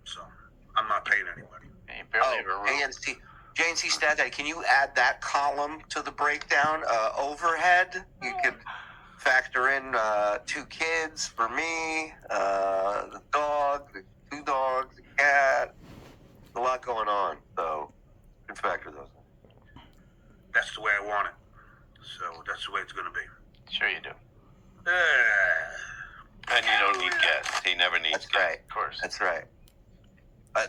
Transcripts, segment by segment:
So I'm not paying anybody. You barely have a room. JNC Stat Daddy, can you add that column to the breakdown? Overhead, you could factor in 2 kids for me, the dog, the 2 dogs, the cat. A lot going on, so you can factor those in. That's the way I want it. So that's the way it's going to be. Sure you do. And you don't need guests. He never needs That's guests. right. Of course. That's right.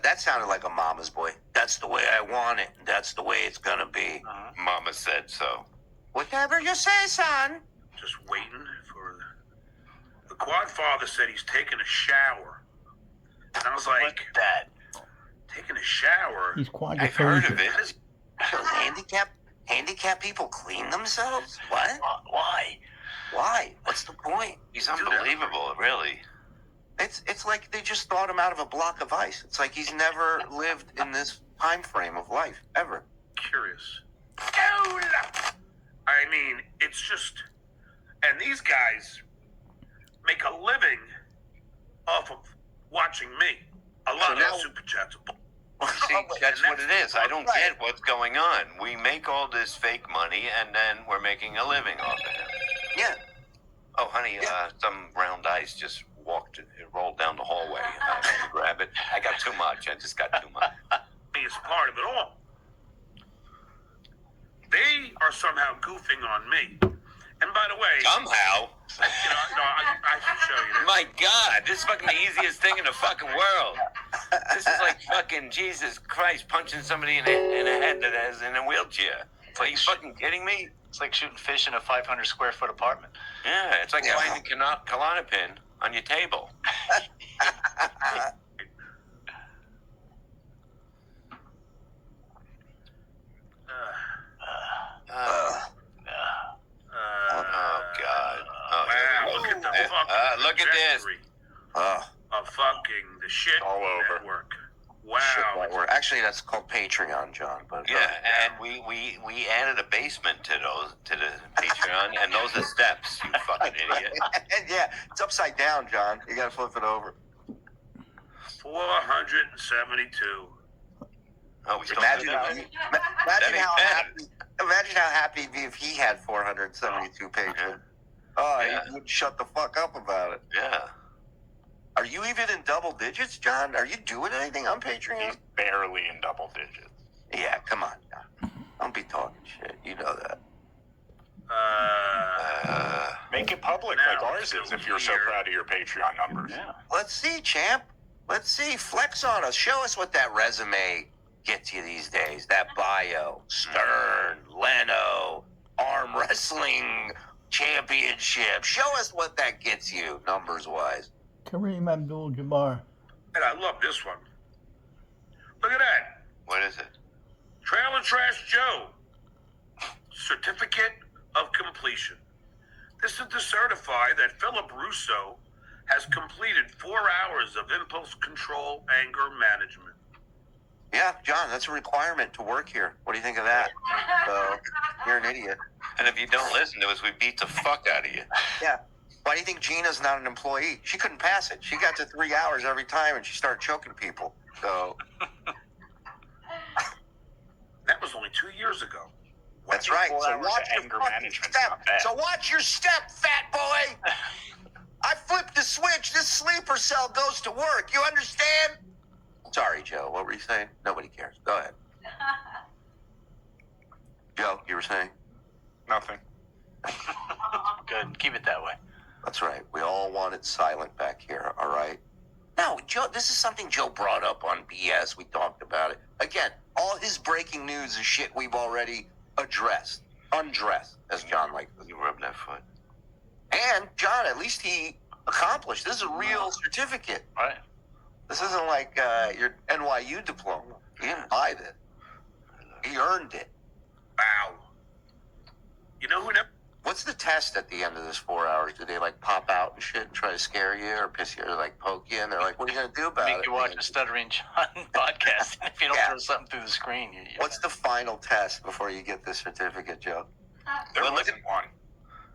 That sounded like a mama's boy. That's the way I want it. That's the way it's going to be. Mama said so. Whatever you say, son. Just waiting for the quad father said he's taking a shower. And I was like, that. taking a shower? He's quite I've heard of it. So handicapped people clean themselves? What? Why? Why? What's the point? He's unbelievable, really. It's like they just thought him out of a block of ice. It's like he's never lived in this time frame of life, ever. Curious. I mean, it's just... And these guys make a living off of watching me. A lot of super chats. See, that's what it is. I don't get what's going on. We make all this fake money, and then we're making a living off of it. Yeah. Oh, honey, some round ice just rolled down the hallway. I had to grab it. I got too much. I just got too much. Is part of it all. They are somehow goofing on me. And by the way... Somehow? I can show you this. My God, this is fucking the easiest thing in the fucking world. This is like fucking Jesus Christ punching somebody in the head that is in a wheelchair. Are you fucking kidding me? It's like shooting fish in a 500 square foot apartment. Yeah, it's like finding Klonopin on your table. Oh, God. Oh, Wow, look at the fucking look at this. trajectory of fucking the shit All over. network. Wow. Actually, that's called Patreon, John. But Yeah, and we added a basement to the Patreon, and those are steps, you fucking idiot. yeah, it's upside down, John. You gotta flip it over. 472. Oh, we still Imagine have imagine how happy he'd be if he had 472 patrons. Oh, he would shut the fuck up about it. Yeah. Are you even in double digits, John? Are you doing anything on Patreon? He's barely in double digits. Yeah, come on, John. Don't be talking shit. You know that. Make it public like ours is if you're so proud of your Patreon numbers. Yeah. Let's see, champ. Let's see. Flex on us. Show us what that resume gets you these days. That bio. Stern, Leno, arm wrestling championship. Show us what that gets you, numbers-wise. Kareem Abdul-Jabbar. And I love this one. Look at that. What is it? Trailer Trash Joe. Certificate of completion. This is to certify that Philip Russo has completed 4 hours of impulse control anger management. Yeah, John, that's a requirement to work here. What do you think of that? So, you're an idiot. And if you don't listen to us, we beat the fuck out of you. Yeah. Why do you think Gina's not an employee? She couldn't pass it. She got to 3 hours every time, and she started choking people. So That was only 2 years ago. that's right. So 4 hours watch of your anger fucking management's step. not bad. So watch your step, fat boy. I flipped the switch. This sleeper cell goes to work. You understand? Sorry, Joe. What were you saying? Nobody cares. Go ahead. Joe, you were saying? Nothing. Good. Keep it that way. That's right. We all want it silent back here, all right? No, Joe, this is something Joe brought up on BS. We talked about it. Again, all his breaking news is shit we've already undressed, as John likes to You rub that foot. And, John, at least he accomplished. This is a real certificate. Right. This isn't like your NYU diploma. He didn't buy this. He earned it. Wow. You know who never... What's the test at the end of this 4 hours? Do they, like, pop out and shit and try to scare you or piss you or, like, poke you? And they're like, what are you going to do about it? Make you watch a Stuttering John podcast. If you don't Yeah. throw something through the screen, you What's the final test before you get this certificate, Joe? There Well, look wasn't one.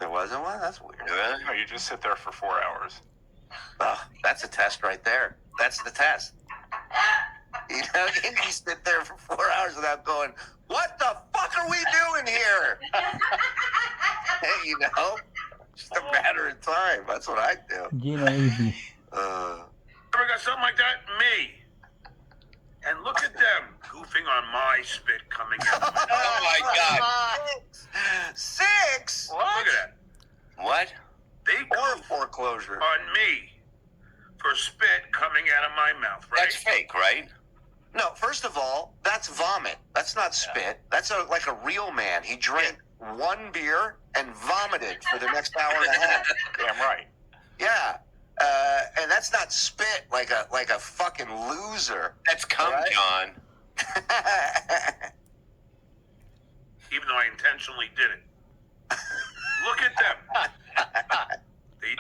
There wasn't one? That's weird. Really? No, you just sit there for 4 hours. That's a test right there. That's the test. You know, you can sit there for 4 hours without going, what the fuck are we doing here? You know? Just a matter of time. That's what I do. Gino Easy. Ever got something like that? Me. And look at them goofing on my spit coming out. Oh my God. 6? Look at that. What? They Or goof foreclosure. on me for spit coming out of my mouth, right? That's fake, right? No, first of all, that's vomit. That's not spit. That's like a real man. He drank 1 beer and vomited for the next hour and a half. Damn right. Yeah. And that's not spit like a fucking loser. That's cum, Right? John. Even though I intentionally did it. Look at them. They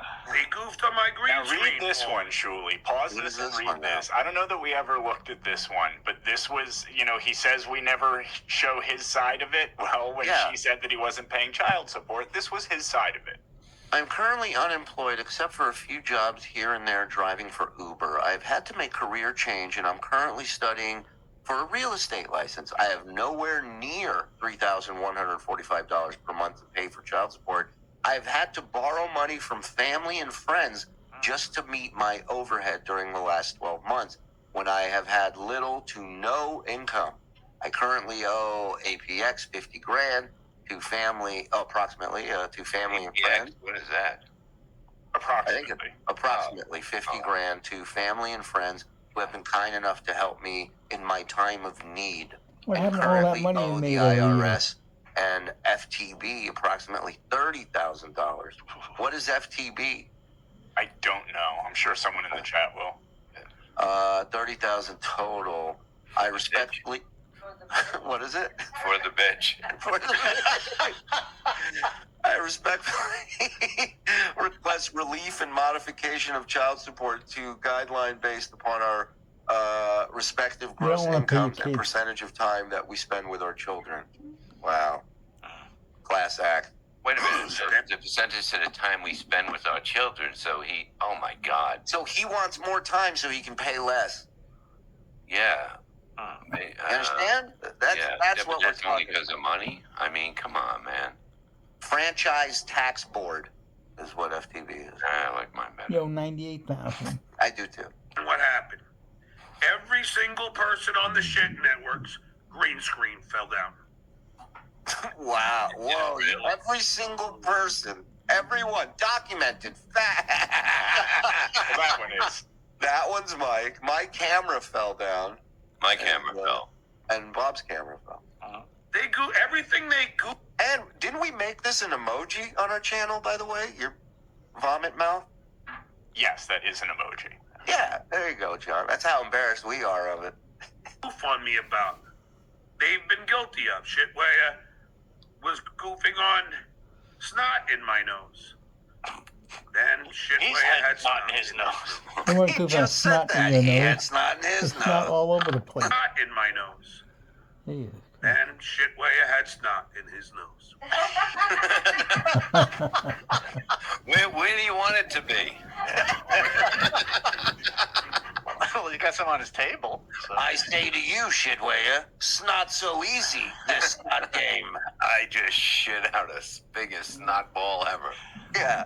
goofed on my green Now screen. read this one, Shuli. Pause What this is and this read one now? this. I don't know that we ever looked at this one, but this was, he says we never show his side of it. Well, when Yeah. she said that he wasn't paying child support, this was his side of it. I'm currently unemployed except for a few jobs here and there driving for Uber. I've had to make career change and I'm currently studying for a real estate license. I have nowhere near $3,145 per month to pay for child support. I've had to borrow money from family and friends just to meet my overhead during the last 12 months when I have had little to no income. I currently owe APX 50 grand to family, approximately, to family and Yeah, friends. what is that? I think Approximately. approximately 50 grand to family and friends who have been kind enough to help me in my time of need. What And happened to all that currently money owe you the made over the years? IRS and FTB approximately $30,000. What is FTB? I don't know. I'm sure someone in the chat will. 30,000 total. I respectfully. What is it? For the bitch. I respectfully request relief and modification of child support to guideline based upon our respective gross wanna pay your incomes and kids. percentage of time that we spend with our children. Wow. Class act. Wait a minute. So the percentage of the time we spend with our children. So he. Oh my God. So he wants more time so he can pay less. Yeah. You understand? That's but what we're that's only talking because about. of money. I mean, come on, man. Franchise tax board is what FTB is. I like mine better. Yo, 98,000. I do too. And what happened? Every single person on the shit network's green screen fell down. Wow. Whoa. Yeah, really. Every single person, everyone, documented. Well, that one is. That one's Mike. My camera fell down. My camera And, fell. And Bob's camera fell. They everything they goof. And didn't we make this an emoji on our channel, by the way? Your vomit mouth? Yes, that is an emoji. Yeah, there you go, John. That's how embarrassed we are of it. Goof on me about. They've been guilty of shit where was goofing on snot in my nose. Then shit He's where had snot in his nose. You want He to just said snot that. in He your had nose? snot in his It's snot nose. all over the place. Snot in my nose. Jesus. Then shit where had snot in his nose. Where do you want it to be? Well, he got some on his table. So. I say to you, Shitwaya, snot so easy, this snot game. I just shit out a biggest snot ball ever. Yeah.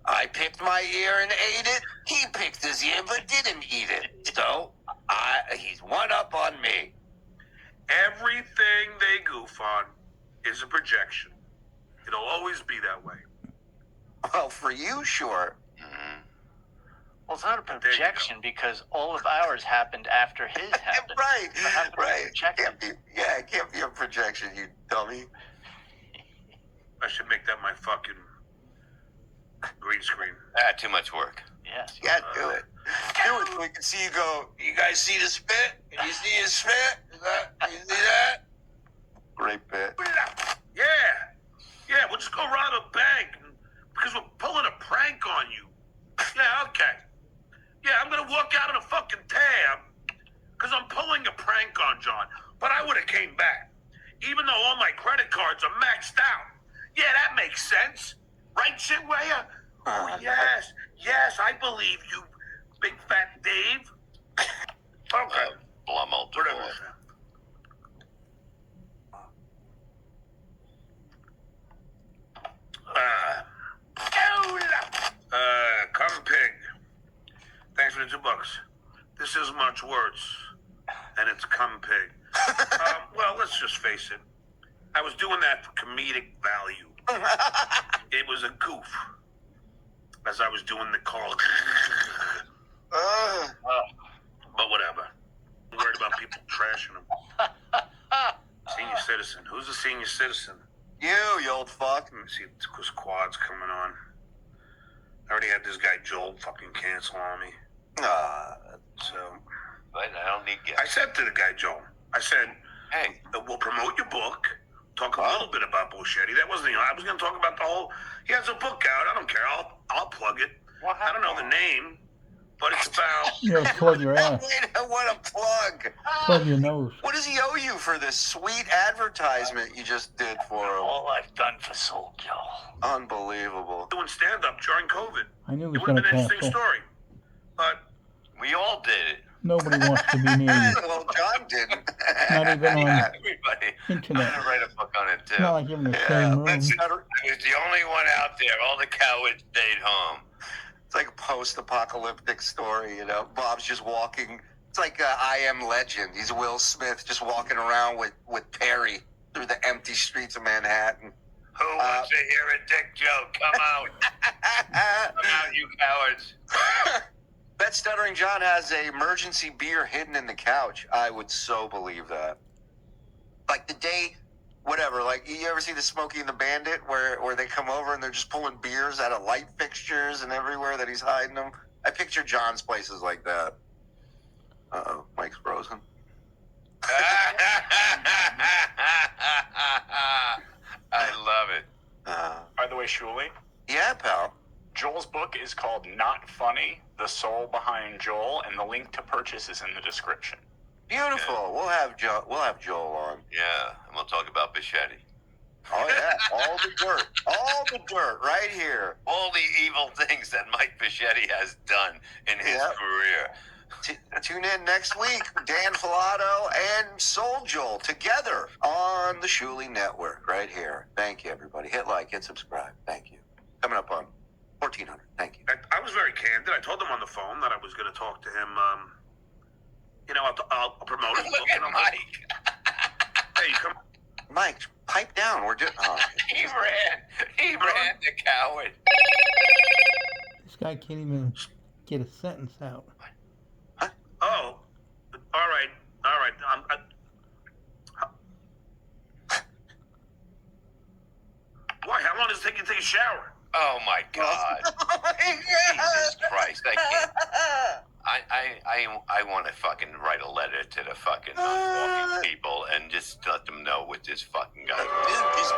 I picked my ear and ate it. He picked his ear but didn't eat it. So, he's one up on me. Everything they goof on is a projection. It'll always be that way. Well, for you, sure. Mm-hmm. Well, it's not a projection because all of ours happened after his happened. Right, How can we right. project Can't be, yeah, it can't be a projection, you dummy. I should make that my fucking green screen. Too much work. Yes. Yeah, do it. Do it so we can see you go, you guys see the spit? Can you see his spit? You see that? Great bit. Yeah. Yeah, we'll just go rob a bank because we're pulling a prank on you. Yeah, okay. Yeah, I'm going to walk out in a fucking tab because I'm pulling a prank on John. But I would have came back. Even though all my credit cards are maxed out. Yeah, that makes sense. Right, Shitwaya? Oh, yes. Yes, I believe you, big fat Dave. drugs. This is much worse, and it's cum pig. Well, let's just face it. I was doing that for comedic value. It was a goof. As I was doing the call. But whatever. I'm worried about people trashing him. Senior citizen. Who's a senior citizen? You old fuck. Let me see whose quad's coming on. I already had this guy Joel fucking cancel on me. So But I don't need I guests. said to the guy Joel, I said, Hey, we'll promote your book, talk a little bit about Buschetti. That wasn't, I was going to talk about the whole, he has a book out. I don't care. I'll plug it. I don't know the name, but it's about, You know, plug your ass. Wait, what a plug. Plug your nose. What does he owe you for this sweet advertisement you just did for him? All I've done for Soul Joel. Unbelievable. doing stand-up during COVID. I knew he It was would have going to been an interesting cancel. story. But we all did it. Nobody wants to be near you. Well, John didn't. Not even on Everybody. I'm internet. gonna write a book on it It's too. not like you're in the same room. I was the only one out there. All the cowards stayed home. It's like a post-apocalyptic story, you know. Bob's just walking. It's like I Am Legend. He's Will Smith just walking around with Perry through the empty streets of Manhattan. Who wants to hear a dick joke? Come out. Come out, you cowards. Bet Stuttering John has a emergency beer hidden in the couch. I would so believe that. Like the day, whatever. Like you ever see the Smokey and the Bandit, where they come over and they're just pulling beers out of light fixtures and everywhere that he's hiding them. I picture John's places like that. Uh-oh, Mike's frozen. I love it. By the way, Shuli, Yeah, pal. Joel's book is called Not Funny, The Soul Behind Joel, and the link to purchase is in the description. Beautiful. We'll have Joel on. Yeah, and we'll talk about Bichetti. Oh yeah, all the dirt right here. All the evil things that Mike Bichetti has done in his Yep. career. Tune in next week for Dan Filato and Soul Joel together on the Shuli Network right here. Thank you, everybody. Hit like, hit subscribe. Thank you. Coming up on 1400. Thank you. I was very candid. I told him on the phone that I was going to talk to him. I'll promote it. Look at Mike. Hey, come. Mike, pipe down. We're doing. Oh. He ran, the coward. This guy can't even get a sentence out. Oh, all right. Why? How long does it take you to take a shower? Oh my God. Jesus Christ, I can't. I want to fucking write a letter to the fucking walking people and just let them know what this fucking guy is.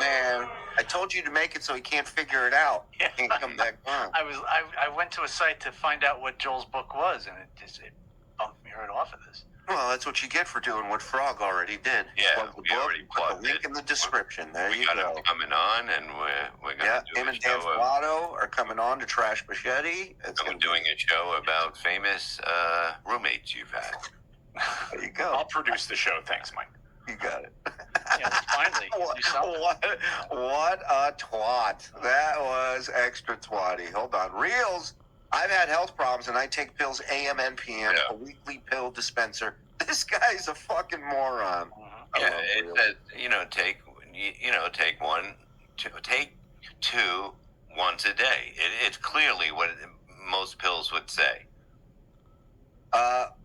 Man, I told you to make it so he can't figure it out. Yeah. Can't come back on. I went to a site to find out what Joel's book was, and it bumped me right off of this. Well, that's what you get for doing what Frog already did. Yeah, Plug the we book, already put the plugged link it. in the description. There We you got go. him coming on, and we're Yeah, gonna do him a and Dan show. Filato are coming on to Trash Bichetti. I'm doing a show about famous roommates you've had. There you go. I'll produce the show. Thanks, Mike. You got it. Yeah, finally, you do something. What a twat. That was extra twatty. Hold on. Reels, I've had health problems and I take pills AM and PM, Yeah. a weekly pill dispenser. This guy's a fucking moron. I Yeah, love it Reels. says, take one, take two once a day. It's clearly what most pills would say.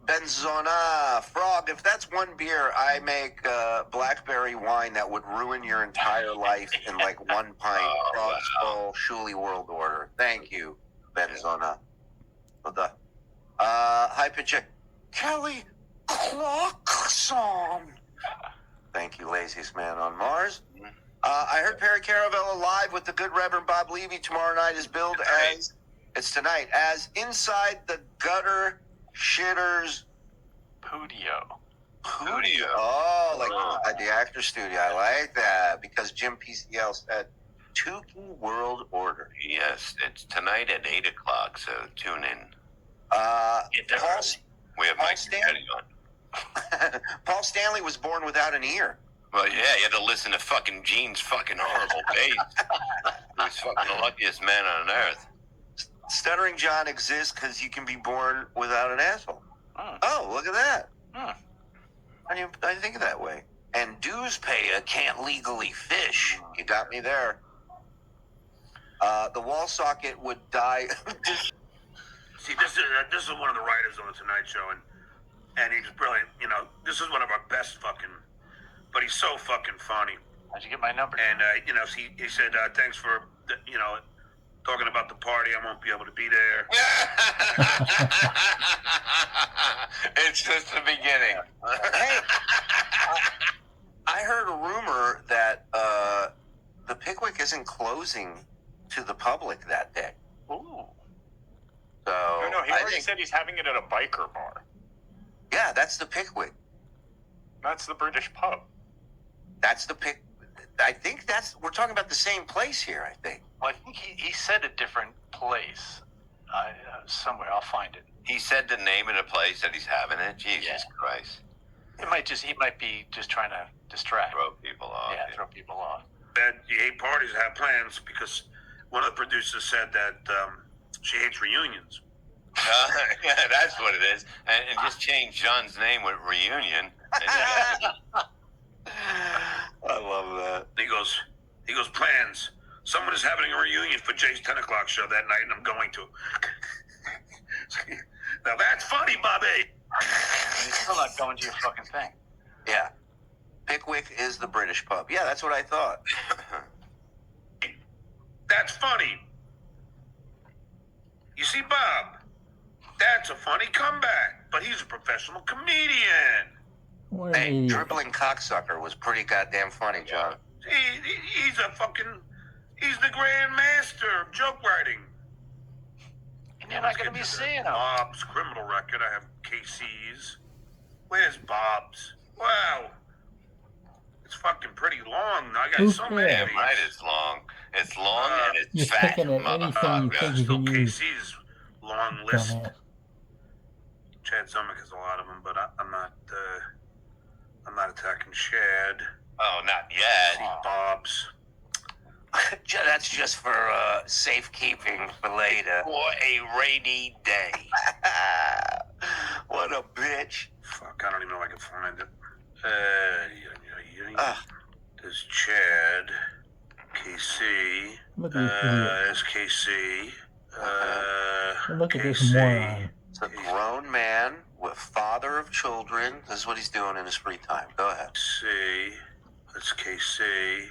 Benzona, Frog, if that's one beer, I make blackberry wine that would ruin your entire life in like one pint. Oh, Frog's wow. Bowl, Shuli World Order. Thank you, Benzona. High pitch check. Kelly Clarkson. Thank you, laziest man on Mars. I heard Perry Caravella live with the good Reverend Bob Levy tomorrow night is billed as, it's tonight, as Inside the Gutter Shitters Pudio. Pudio. Oh, like at the actor studio. I like that because Jim PCL said Tukey World Order. Yes, it's tonight at 8:00, so tune in. Get there Paul, early. We have Paul Mike Stan- Bichetti on. Paul Stanley was born without an ear. Well, yeah, you had to listen to fucking Gene's fucking horrible bass. He was fucking the luckiest man on earth. Stuttering John exists because you can be born without an asshole. Hmm. Oh, look at that. Hmm. I didn't think of that way. And dues payer can't legally fish. You got me there. The wall socket would die. See, this is one of the writers on the Tonight Show, and he's brilliant. You know, this is one of our best fucking. But he's so fucking funny. How'd you get my number? And you know, he said thanks for talking about the party. I won't be able to be there. It's just the beginning. Hey, I heard a rumor that the Pickwick isn't closing to the public that day. Ooh. So No, he I already think, said he's having it at a biker bar. yeah, that's the Pickwick. That's the British pub. That's the pick. I think we're talking about the same place here. I think. Well, I think he said a different place. Somewhere, I'll find it. He said the name of the place that he's having it. Jesus Christ. He might be just trying to distract. Throw people off. Yeah, throw people off. That you hate parties have plans because one of the producers said that she hates reunions. Yeah, that's what it is. And just change John's name with Reunion. And I love that. He goes, plans. Someone is having a reunion for Jay's 10 o'clock show that night, and I'm going to. Now that's funny, Bobby. He's still not going to your fucking thing. Yeah, Pickwick is the British pub. Yeah, that's what I thought. That's funny. You see, Bob, that's a funny comeback, but he's a professional comedian. What an Hey, idiot. dribbling cocksucker was pretty goddamn funny, John. He's the grand master of joke writing. And you're not going to be seeing him. Bob's criminal record. I have KC's. Where's Bob's? Wow. It's fucking pretty long. I got Who so many cares? of Damn these. right, it's long. It's long and it's You're fat, picking at anything you motherfucker. think you Still can use. KC's long list. Dumbass. Chad Zumick has a lot of them, but I'm not attacking Chad. Oh, not yet. Bob's. That's just for safekeeping for later. For a rainy day. What a bitch. Fuck, I don't even know if I can find it. Ugh. There's Chad. KC. Look at this idiot. There's KC. Look at this KC. moron. It's a grown man with father of children. This is what he's doing in his free time. Go ahead. KC. That's KC.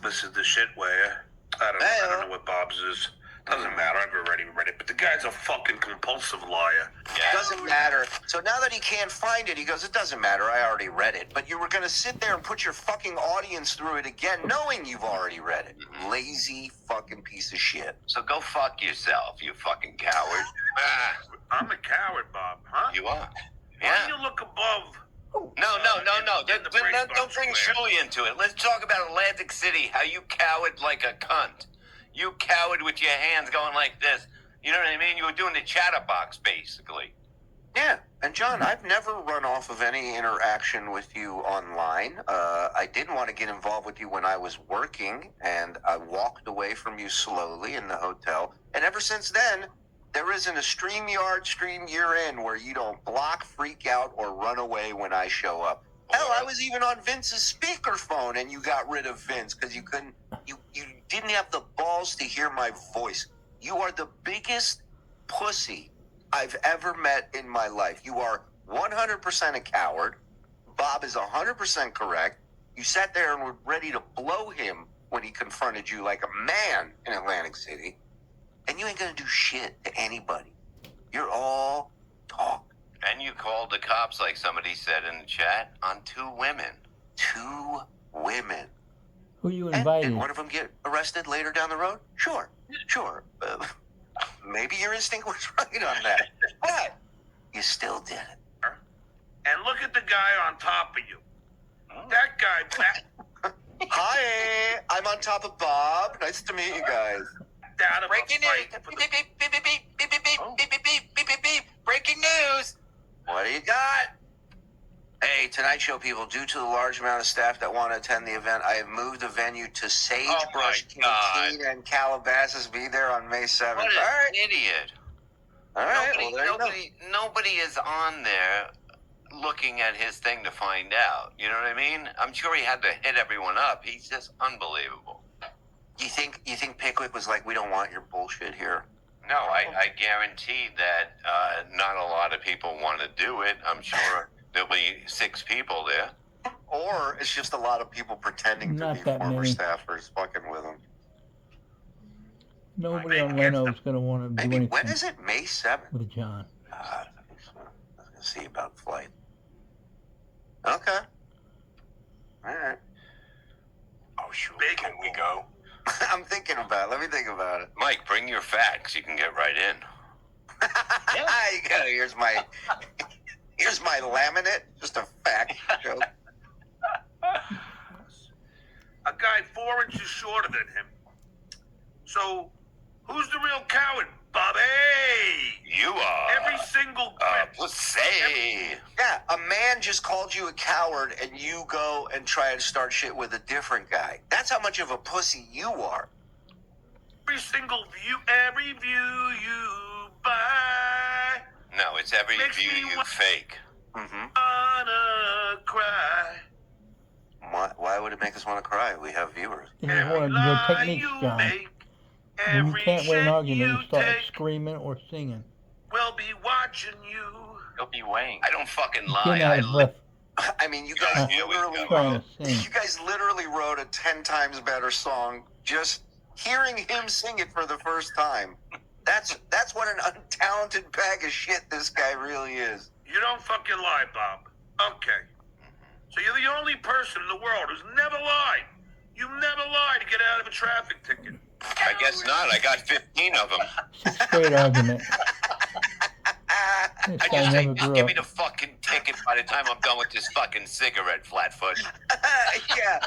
This is the shit way. I don't know what Bob's is. Doesn't matter. I've already read it. But the guy's a fucking compulsive liar. Yeah. Doesn't matter. So now that he can't find it, he goes, it doesn't matter. I already read it. But you were going to sit there and put your fucking audience through it again, knowing you've already read it. Lazy fucking piece of shit. So go fuck yourself, you fucking coward. I'm a coward, Bob. Huh? You are. Why Yeah. don't you look above? No. in the Don't bring Square. Shuli into it. Let's talk about Atlantic City, how you cowered like a cunt. You cowered with your hands going like this. You know what I mean? You were doing the chatterbox, basically. Yeah. And John, I've never run off of any interaction with you online. I didn't want to get involved with you when I was working, and I walked away from you slowly in the hotel. And ever since then, there isn't a StreamYard stream you're in where you don't block, freak out, or run away when I show up. Hell, I was even on Vince's speakerphone, and you got rid of Vince because you couldn't. You didn't have the balls to hear my voice. You are the biggest pussy I've ever met in my life. You are 100% a coward. Bob is 100% correct. You sat there and were ready to blow him when he confronted you like a man in Atlantic City. And you ain't gonna do shit to anybody. You're all talk. And you called the cops, like somebody said in the chat, on 2 women. 2 women. Who you And invited? did one of them get arrested later down the road? Sure. Maybe your instinct was right on that. But you still did it. And look at the guy on top of you. That guy Hi, I'm on top of Bob. Nice to meet you guys. backed out of Breaking a news. fight for Beep, the beep, beep, beep, beep, beep, beep, beep, beep, beep, beep, beep, beep. Breaking news. What do you got? Hey, Tonight Show people, due to the large amount of staff that want to attend the event, I have moved the venue to Sagebrush Canteen and Calabasas. Be there on May 7th. What an idiot. All right. Well, there you go. Nobody is on there looking at his thing to find out. You know what I mean? I'm sure he had to hit everyone up. He's just unbelievable. You think Pickwick was like, we don't want your bullshit here? No, I guarantee that not a lot of people want to do it. I'm sure there'll be 6 people there. Or it's just a lot of people pretending Not to be that former many. staffers fucking with him. Nobody on Leno's going to want to do Maybe, anything when is it? May 7th? with John. God, I was going to see about flight. Okay. All right. Oh, sure. Can we go? I'm thinking about it. Let me think about it. Mike, bring your facts. You can get right in. You go. Here's my laminate. Just a fact joke. A guy 4 inches shorter than him. So, who's the real coward, Bobby? You are. Every single grip. Pussy. Yeah, a man just called you a coward, and you go and try to start shit with a different guy. That's how much of a pussy you are. Every single view you buy. No, it's every Makes view me you wa- fake. Mm-hmm. Wanna cry. Why would it make us want to cry? We have viewers. This is Every one of your lie techniques, you John. make, When you every can't win an shit argument, you start take, screaming or singing. we'll be watching you. He'll be weighing. I don't fucking lie. Getting out of breath, I mean, you guys Here we literally go. trying to sing. you guys literally wrote a 10 times better song just hearing him sing it for the first time. That's what an untalented bag of shit this guy really is. You don't fucking lie, Bob. Okay. So you're the only person in the world who's never lied. You never lied to get out of a traffic ticket. I guess not. I got 15 of them. 6th grade argument. This I guy just say, never just grew give up. me the fucking ticket by the time I'm done with this fucking cigarette, Flatfoot. Yeah,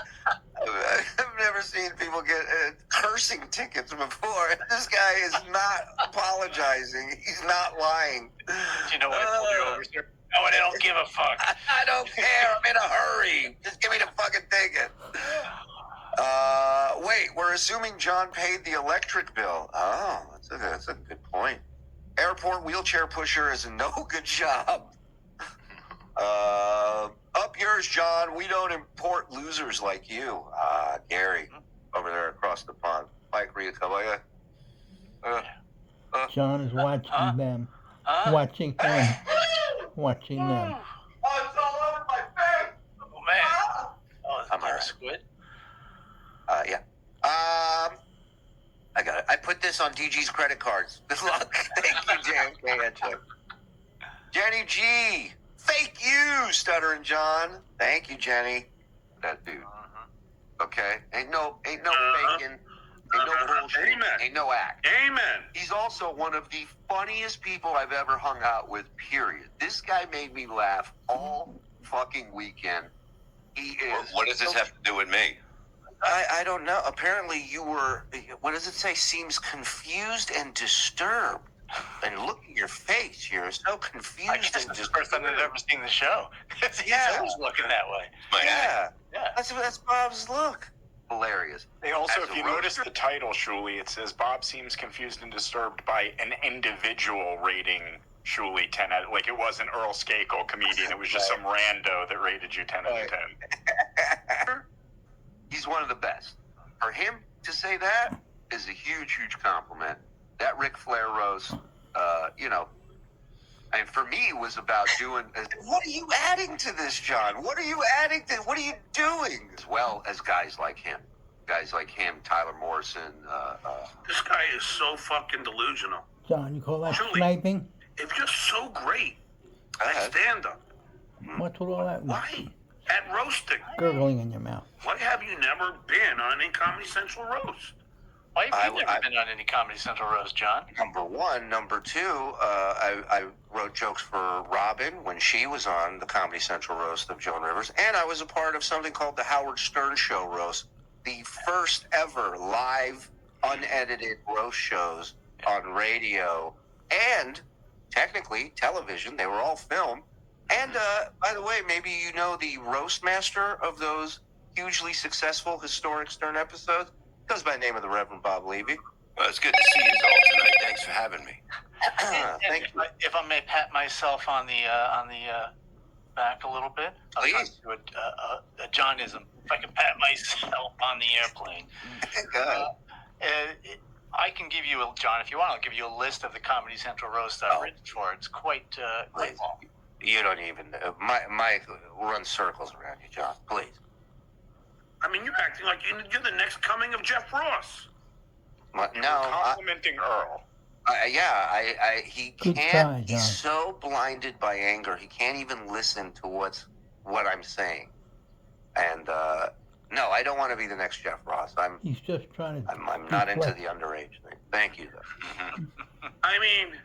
I've never seen people get cursing tickets before. This guy is not apologizing. He's not lying. Do you know what I pulled you over, sir? No, I don't give a fuck. I don't care. I'm in a hurry. Just give me the fucking ticket. Wait, we're assuming John paid the electric bill. Oh, that's a good point. Airport wheelchair pusher is a no good job. Up yours, John. We don't import losers like you. Gary, over there across the pond. Mike, read a couple. John is watching them. Watching him. Watching them. Oh, it's all over my face. Oh, man. Oh, I'm all right. squid. Yeah. I got it. I put this on DG's credit cards. Good luck. Thank you, JMK. Jenny G. Fake you, Stuttering John. Thank you, Jenny. That dude. Okay. Ain't no faking. Ain't no bullshit. Amen. Ain't no act. Amen. He's also one of the funniest people I've ever hung out with, period. This guy made me laugh all fucking weekend. He is. What does this have to do with me? I don't know. Apparently you were, what does it say? Seems confused and disturbed. And look at your face. You're so confused I guess and that's the first time I've ever seen the show. He's Yeah. always looking that way. My Yeah. Yeah. That's Bob's look. Hilarious. They also, As if a you notice roaster- the title, Shuli, it says Bob seems confused and disturbed by an individual rating Shuli 10 out. Like it wasn't Earl Skakel, comedian. It was just some rando that rated you 10 out of 10. He's one of the best. For him to say that is a huge, huge compliment. That Ric Flair roast, and for me, it was about doing. What are you adding to this, John? What are you adding to? What are you doing? As well as guys like him, Tyler Morrison. This guy is so fucking delusional. John, you call that Shuli. sniping? If you're so great at stand-up, What's with all that why at roasting? gurgling in your mouth? Why have you never been on any Comedy Central roast? Why have you I- never been on any Comedy Central roast, John? Number one. Number two, I wrote jokes for Robin when she was on the Comedy Central roast of Joan Rivers, and I was a part of something called the Howard Stern Show roast, the first ever live, unedited roast shows on radio and technically television. They were all filmed And by the way, maybe you know the roast master of those hugely successful historic Stern episodes goes by the name of the Reverend Bob Levy. Well, it's good to see you all tonight. Thanks for having me. Thank you. If I may pat myself on the back a little bit, I'll try Please. to do a Johnism. If I can pat myself on the airplane. Good. I can give you John, if you want, I'll give you a list of the Comedy Central roast I've written for. It's quite long. You don't even. Mike runs circles around you, John. Please. I mean, you're acting like you're the next coming of Jeff Ross. Complimenting Earl. He Good can't. try, John. He's so blinded by anger, he can't even listen to what I'm saying. And no, I don't want to be the next Jeff Ross. He's just trying to. I'm not into the underage thing. Thank you, though. I mean,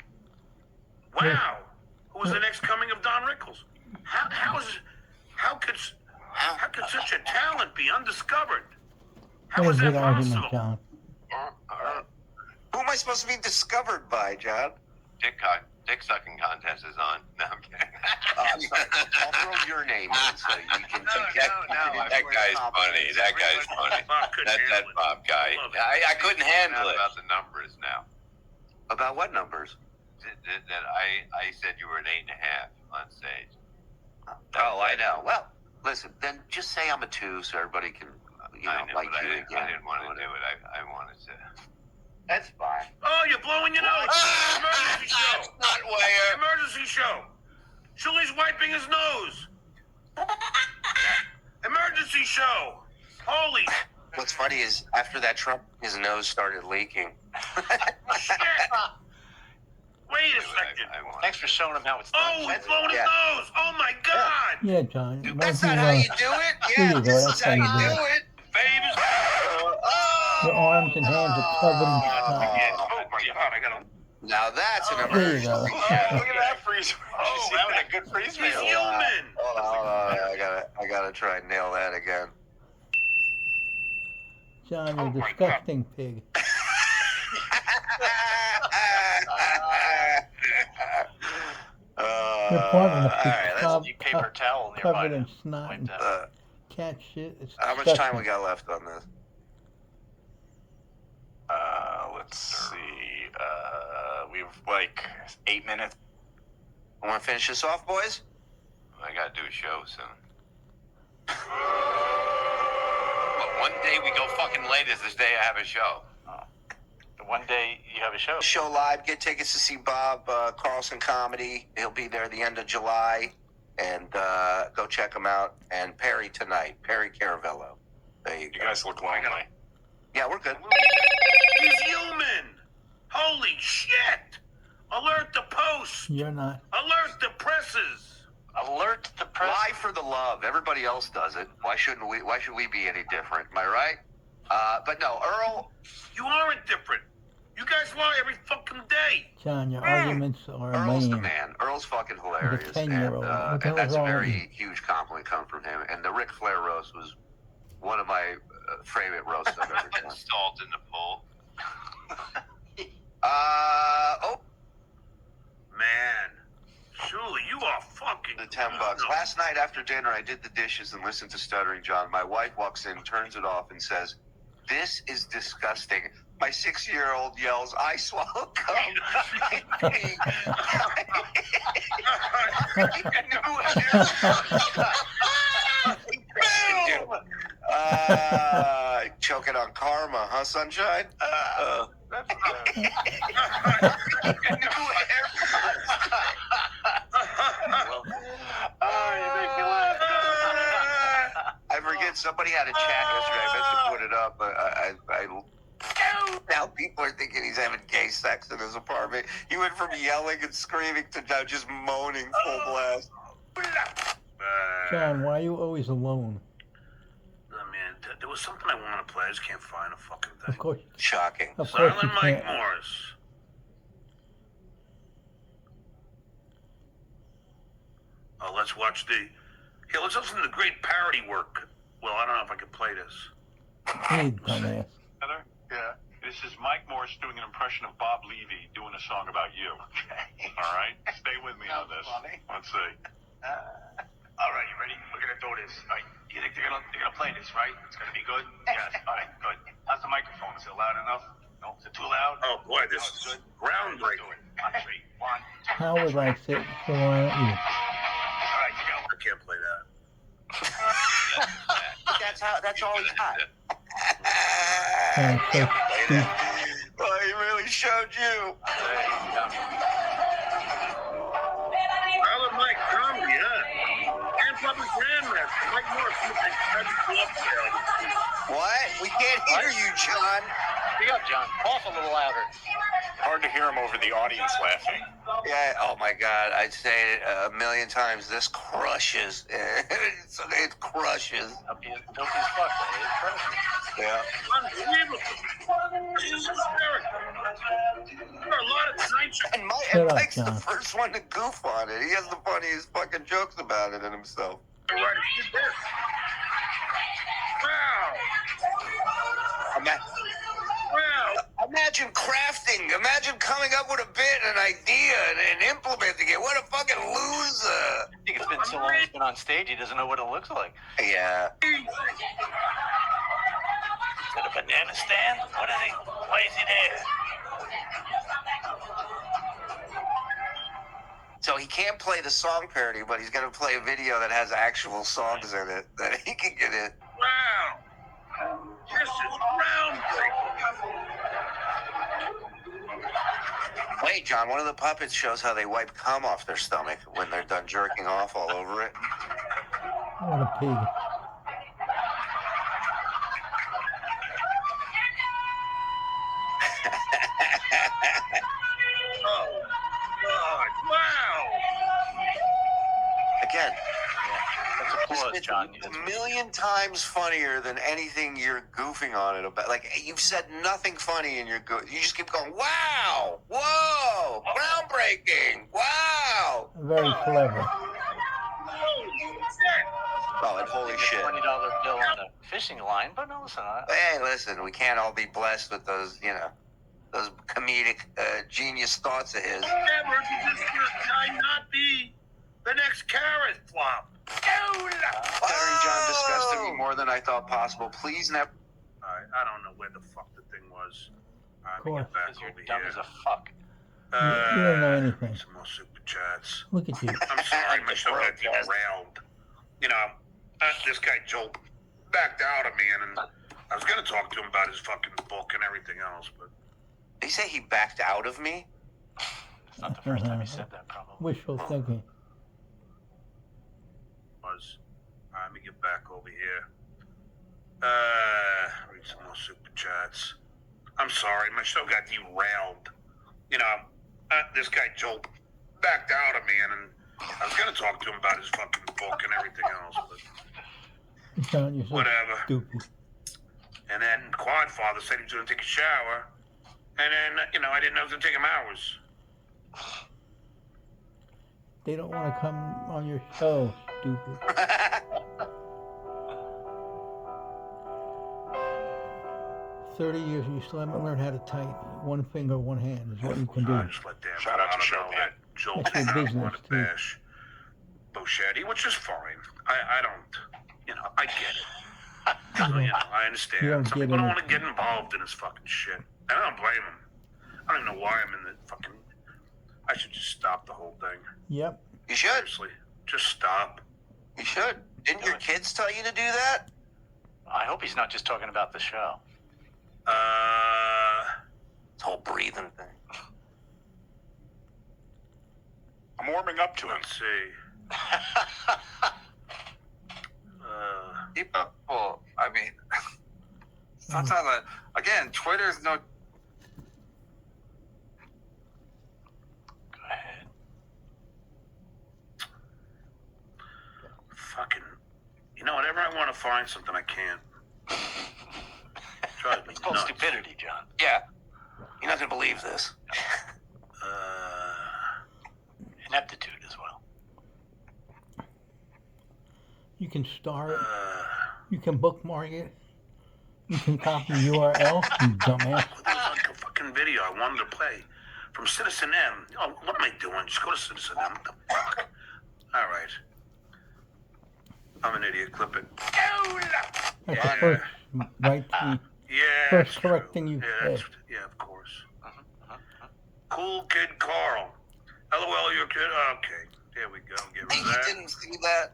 wow. Who was the next coming of Don Rickles? How could such a talent be undiscovered? How What is a good that argument, possible? John. Who am I supposed to be discovered by, John? Dick sucking contest is on. No, I'm kidding. I'm sorry. I'll throw your name in so you can take That guy's funny. That guy's funny. Bob couldn't handle That it. Bob guy. Love it. I couldn't handle it. About the numbers now. About what numbers? That I said you were an 8.5 on stage. Oh, I know. Well, listen, then just say I'm a 2 so everybody can, I know, like but you again. I didn't want to do it. I wanted to. That's fine. Oh, you're blowing your nose. Emergency show. Not where. Emergency show. Shuli's wiping his nose. Emergency show. Holy What's funny is after that Trump, his nose started leaking. shit. Wait a second. I wanted Thanks for showing him how it's done. Oh, he's blowing his Yeah. nose. Oh, my God. Yeah, John. Why That's don't not how you, you do it. Yeah, you go, this that's is how you do it. Famous. your arms and hands are covered in snot. Oh, my God. I got to. Now that's an There you go. emergency. Look at that freeze. Oh, that was a good freeze He's reel. human. Hold on. I gotta try and nail that again. John, Oh, you my disgusting pig. Your apartment all right, is let's, You paper towel nearby. covered in snot Like and that. cat shit. It's how much disgusting. time we got left on this? Let's see. We've like 8 minutes. I want to finish this off, boys. I got to do a show soon. But one day we go fucking late is this day I have a show. One day you have a show. Show live. Get tickets to see Bob Carlson comedy. He'll be there the end of July, and go check him out. And Perry tonight, Perry Caravello. There you You go. guys look lonely. Yeah, we're good. He's human. Holy shit. Alert the post. You're not. Alert the presses. Alert the press. Lie for the love. Everybody else does it. Why shouldn't we? Why should we be any different? Am I right? But no, Earl. You aren't different. You guys lie every fucking day. John, your arguments are Earl's the lame. man. Earl's fucking hilarious. He's a 10-year-old. What the And hell's that's a wrong with very you? huge compliment coming from him. And the Ric Flair roast was one of my favorite roasts I've ever done. Salt in the pool. Oh, Man. Shuli, you are fucking. the $10. Last night after dinner, I did the dishes and listened to Stuttering John. My wife walks in, turns it off, and says, "This is disgusting." My 6-year-old yells, "I swallow cum." Choking on karma, huh, sunshine? I forget, somebody had a chat yesterday. I meant to put it up, but now people are thinking he's having gay sex in his apartment. He went from yelling and screaming to now just moaning full blast. John, why are you always alone? Oh, man, there was something I wanted to play. I just can't find a fucking Of thing. course, Shocking. of course you Silent Mike can't. Morris. Oh, let's watch the. Here, let's listen to the great parody work. Well, I don't know if I can play this. Hey, dumbass. Heather? Yeah. This is Mike Morris doing an impression of Bob Levy doing a song about you. Okay. All right? Stay with me on this. Funny. Let's see. play this, right? It's gonna be good? Yes. All right, good. How's the microphone? Is it loud enough? No? Is it too loud? Oh boy, this No, it's is good. groundbreaking. Let's do it. On three. One, two. How would I sit so why don't you? All right, you go. I can't play that. That's all he got. Sounds so stupid. Well, he really showed you. Island Mike comedy, huh? And public grandmaster Mike Morris. What? We can't hear you, John. Speak up, John. Cough a little louder. Hard to hear him over the audience laughing. Yeah. Oh my God. I'd say it a million times. This crushes. It crushes. Filthy as fuck. It crushes. Yeah. Unbelievable. This is hysterical. There are a lot of tonight's show. And Shut up, Mike's the John. first one to goof on it. He has the funniest fucking jokes about it in himself. Right, did this. Wow. Wow. Imagine crafting. Imagine coming up with a bit, an idea, and implementing it. What a fucking loser. I think it's been so long he's been on stage, he doesn't know what it looks like. Yeah. Is it a banana stand? What are they? Why is he there? So he can't play the song parody, but he's going to play a video that has actual songs in it that he can get in. Wow. This is groundbreaking. Wait, John, one of the puppets shows how they wipe cum off their stomach when they're done jerking off all over it. What a pig. Oh, God. Wow. Again, That's applause, it's John. a million times funnier than anything you're goofing on it about. Like, you've said nothing funny in your goof. You just keep going, wow, whoa, groundbreaking, wow. Very clever. Oh, and holy shit. $20 bill on a fishing line, but no, listen. Hey, listen, we can't all be blessed with those, those comedic genius thoughts of his. Never did this guy not be the next carrot flop. Terry John disgusted me more than I thought possible. Please never. Alright, I don't know where the fuck the thing was. Let me Course. get back Because you're over dumb here. as a fuck. You don't know anything. Some more super chats. Look at you. I'm sorry, my show got derailed. This guy Joe backed out of me, and I was gonna talk to him about his fucking book and everything else, but Did he say he backed out of me? It's not the first time he said that, probably. Wishful thinking. was. Let me get back over here. Read some more super chats. I'm sorry, my show got derailed. This guy Joe backed out of me, and I was gonna talk to him about his fucking book and everything else, but John, you're so whatever. stupid. And then Quadfather said he was gonna take a shower, and then I didn't know it was gonna take him hours. They don't want to come on your show, stupid. 30 years and you still haven't learned how to type. One finger, one hand is what you can do. I just let Dan Shout out to Bernardo Show know Man. that Joel That's your did not business, want to too. bash Boschetti, which is fine. I don't, I get it. I understand. You don't Some get people don't it. want to get involved in this fucking shit. And I don't blame them. I don't even know why I'm in the fucking... I should just stop the whole thing. Yep. You should. Seriously. Just stop. You should. Didn't your kids tell you to do that? I hope he's not just talking about the show. This whole breathing thing. I'm warming up to him. Let's see. People, I mean, sometimes, again, Twitter's no. Go ahead. Fucking... whenever I want to find something, I can't. Drives me It's called nuts. stupidity, John. Yeah. You're not going to believe this. Ineptitude as well. You can star it. You can bookmark it. You can copy URL, you dumbass. There's like a fucking video I wanted to play from Citizen M. Oh, what am I doing? Just go to Citizen M. What the fuck? All right. I'm an idiot. Clip it. That's the first right thing. Yeah. First that's correct true. thing you Yeah, said. yeah, of course. Cool Kid Carl. LOL, your kid. Okay, there we go. Get rid Hey, of you that. didn't see that?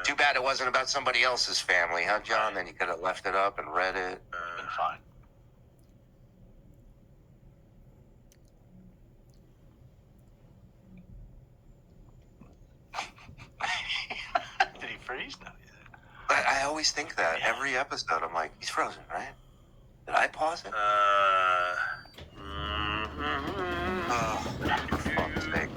Too bad it wasn't about somebody else's family, huh, John? Then you could have left it up and read it. Been fine. Did he freeze? No. I always think that every episode. I'm like, he's frozen, right? Did I pause it? Oh, for fuck's sake.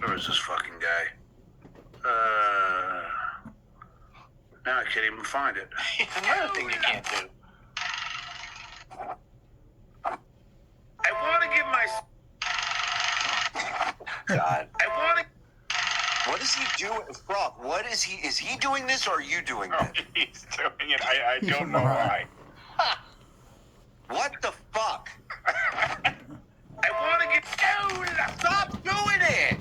Where is this fucking guy? Now I can't even find it. Another thing you can't do. I want to give my. God. I want to. What is he doing? Brock, what is he? Is he doing this or are you doing Oh, this? he's doing it. I He's a don't know moron. why. What the fuck? I want to get. Stop doing it!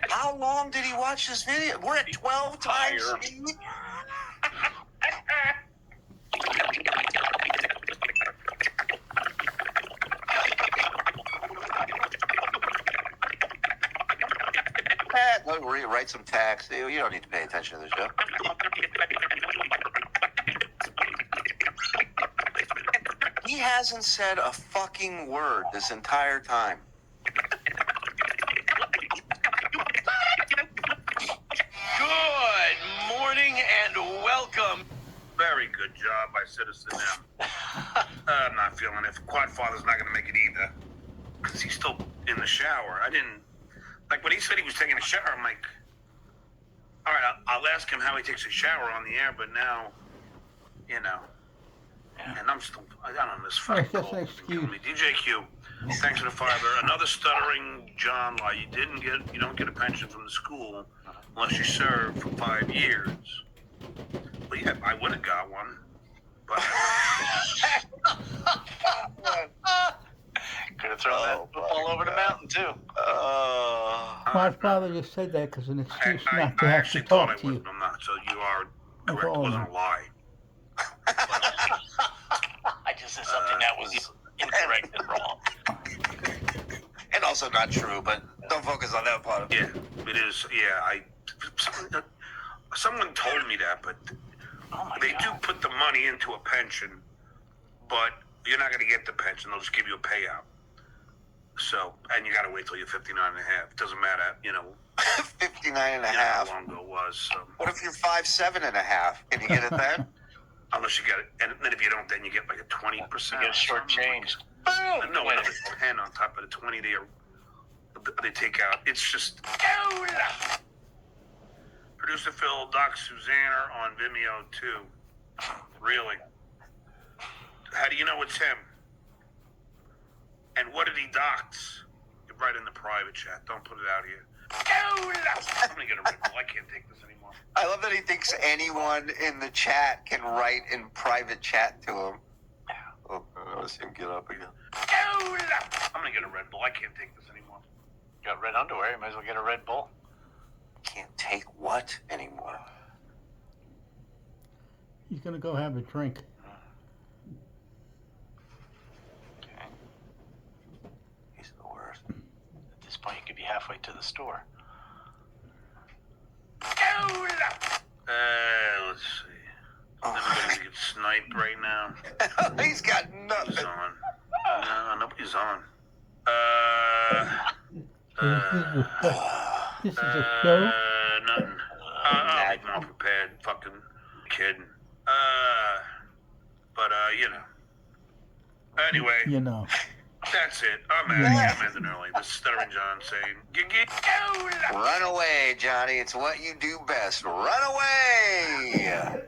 How long did he watch this video? We're at 12 times speed. Go write some tax. You don't need to pay attention to the show. He hasn't said a fucking word this entire time. Good morning and welcome. Very good job by Citizen M. I'm not feeling it. Quadfather's not going to make it either. Because he's still in the shower. I didn't. Like, when he said he was taking a shower, I'm like, all right, I'll ask him how he takes a shower on the air, but now, you know. And I'm still, I don't know, this fucking That's just cold an has been killing me. excuse. DJ Q, thanks for the fiber. Another stuttering John lie. You don't get a pension from the school unless you serve for 5 years. Well, yeah, I would have got one. But Could have thrown that football over the mountain, too. Quadfather just said that because an excuse not to I have actually to thought talk I to would, you. but I'm not. So you are That's correct. It all. wasn't a lie. I just said something that was incorrect and wrong. And also not true, but don't focus on that part. Yeah, it is. Yeah, someone told me that, but they do put the money into a pension, but you're not going to get the pension. They'll just give you a payout. So, and you got to wait till you're 59 and a half. Doesn't matter, 59 and a how half. long ago it was. So. What if you're 5'7" and a half? Can you get it then? Unless you get it, and then if you don't, then you get like a 20%. You get shortchanged. Boom! No, another 10 on top of the 20 they take out. It's just. Producer Phil, Doc Susanner on Vimeo too. Really? How do you know it's him? And what did he dox? Right in the private chat. Don't put it out here. I'm gonna get a Red Bull. I can't take this anymore. I love that he thinks anyone in the chat can write in private chat to him. Oh, I want to see him get up again. I'm gonna get a Red Bull. I can't take this anymore. You got red underwear, you might as well get a Red Bull. Can't take what anymore? He's gonna go have a drink. Okay. He's the worst. At this point, you could be halfway to the store. Let's see. Everybody's get sniped right now. He's got Who's nothing. on? No, nobody's on. This is a show. Nothing. I'll be more prepared. Fucking kidding. But Anyway, You know. that's it. I'm out of here. I'm ending early. This is Stuttering John saying, Run away, Johnny. It's what you do best. Run away.